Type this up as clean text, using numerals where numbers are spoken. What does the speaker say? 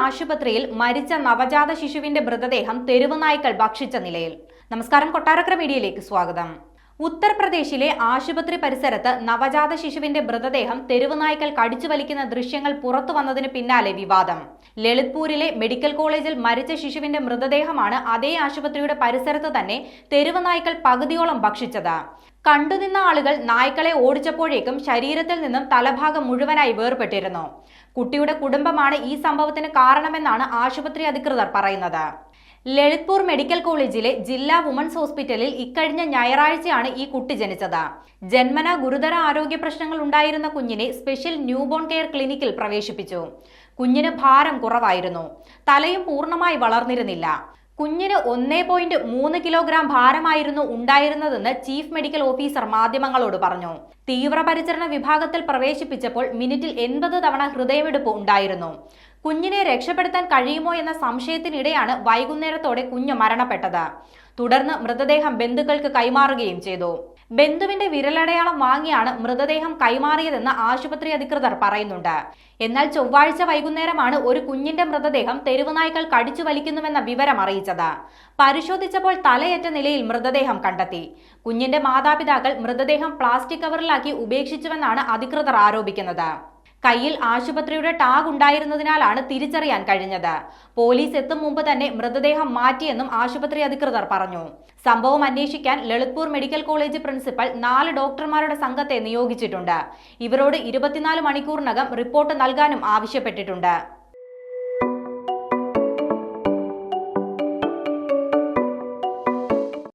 ആശുപത്രിയിൽ മരിച്ച നവജാത ശിശുവിന്റെ മൃതദേഹം തെരുവ് നായ്ക്കൾ ഭക്ഷിച്ച നിലയിൽ. നമസ്കാരം, കൊട്ടാരക്കര മീഡിയയിലേക്ക് സ്വാഗതം. ഉത്തർപ്രദേശിലെ ആശുപത്രി പരിസരത്ത് നവജാത ശിശുവിന്റെ മൃതദേഹം തെരുവ് നായ്ക്കൾ കടിച്ചു വലിക്കുന്ന ദൃശ്യങ്ങൾ പുറത്തു വന്നതിന് പിന്നാലെ വിവാദം. ലളിത്പൂരിലെ മെഡിക്കൽ കോളേജിൽ മരിച്ച ശിശുവിന്റെ മൃതദേഹമാണ് അതേ ആശുപത്രിയുടെ പരിസരത്ത് തന്നെ തെരുവ് നായ്ക്കൾ പകുതിയോളം ഭക്ഷിച്ചത്. കണ്ടുനിന്ന ആളുകൾ നായ്ക്കളെ ഓടിച്ചപ്പോഴേക്കും ശരീരത്തിൽ നിന്നും തലഭാഗം മുഴുവനായി വേർപെട്ടിരുന്നു. കുട്ടിയുടെ കുടുംബമാണ് ഈ സംഭവത്തിന് കാരണമെന്നാണ് ആശുപത്രി അധികൃതർ പറയുന്നത്. ലളിത്പൂർ മെഡിക്കൽ കോളേജിലെ ജില്ലാ വുമൺസ് ഹോസ്പിറ്റലിൽ ഇക്കഴിഞ്ഞ ഞായറാഴ്ചയാണ് ഈ കുട്ടി ജനിച്ചത്. ജന്മന ഗുരുതര ആരോഗ്യ പ്രശ്നങ്ങൾ ഉണ്ടായിരുന്ന കുഞ്ഞിനെ സ്പെഷ്യൽ ന്യൂബോൺ കെയർ ക്ലിനിക്കിൽ പ്രവേശിപ്പിച്ചു. കുഞ്ഞിന് ഭാരം കുറവായിരുന്നു, തലയും പൂർണ്ണമായി വളർന്നിരുന്നില്ല. കുഞ്ഞിന് 1.3 കിലോഗ്രാം ഭാരമായിരുന്നു ഉണ്ടായിരുന്നതെന്ന് ചീഫ് മെഡിക്കൽ ഓഫീസർ മാധ്യമങ്ങളോട് പറഞ്ഞു. തീവ്രപരിചരണ വിഭാഗത്തിൽ പ്രവേശിപ്പിച്ചപ്പോൾ മിനിറ്റിൽ 80 തവണ ഹൃദയമിടിപ്പ് ഉണ്ടായിരുന്നു. കുഞ്ഞിനെ രക്ഷപ്പെടുത്താൻ കഴിയുമോ എന്ന സംശയത്തിനിടെയാണ് വൈകുന്നേരത്തോടെ കുഞ്ഞ് മരണപ്പെട്ടത്. തുടർന്ന് മൃതദേഹം ബന്ധുക്കൾക്ക് കൈമാറുകയും ചെയ്തു. ബന്ധുവിന്റെ വിരലടയാളം വാങ്ങിയാണ് മൃതദേഹം കൈമാറിയതെന്ന് ആശുപത്രി അധികൃതർ പറയുന്നുണ്ട്. എന്നാൽ ചൊവ്വാഴ്ച വൈകുന്നേരമാണ് ഒരു കുഞ്ഞിന്റെ മൃതദേഹം തെരുവുനായ്ക്കൾ കടിച്ചു വലിക്കുന്നുവെന്ന വിവരം അറിയിച്ചത്. പരിശോധിച്ചപ്പോൾ തലയറ്റ നിലയിൽ മൃതദേഹം കണ്ടെത്തി. കുഞ്ഞിന്റെ മാതാപിതാക്കൾ മൃതദേഹം പ്ലാസ്റ്റിക് കവറിലാക്കി ഉപേക്ഷിച്ചുവെന്നാണ് അധികൃതർ ആരോപിക്കുന്നത്. കയ്യിൽ ആശുപത്രിയുടെ ടാഗ് ഉണ്ടായിരുന്നതിനാലാണ് തിരിച്ചറിയാൻ കഴിഞ്ഞത്. പോലീസ് എത്തും മുമ്പ് തന്നെ മൃതദേഹം മാറ്റിയെന്നും ആശുപത്രി അധികൃതർ പറഞ്ഞു. സംഭവം അന്വേഷിക്കാൻ ലളിത്പൂർ മെഡിക്കൽ കോളേജ് പ്രിൻസിപ്പൽ 4 ഡോക്ടർമാരുടെ സംഘത്തെ നിയോഗിച്ചിട്ടുണ്ട്. ഇവരോട് 24 മണിക്കൂറിനകം റിപ്പോർട്ട് നൽകാനും ആവശ്യപ്പെട്ടിട്ടുണ്ട്.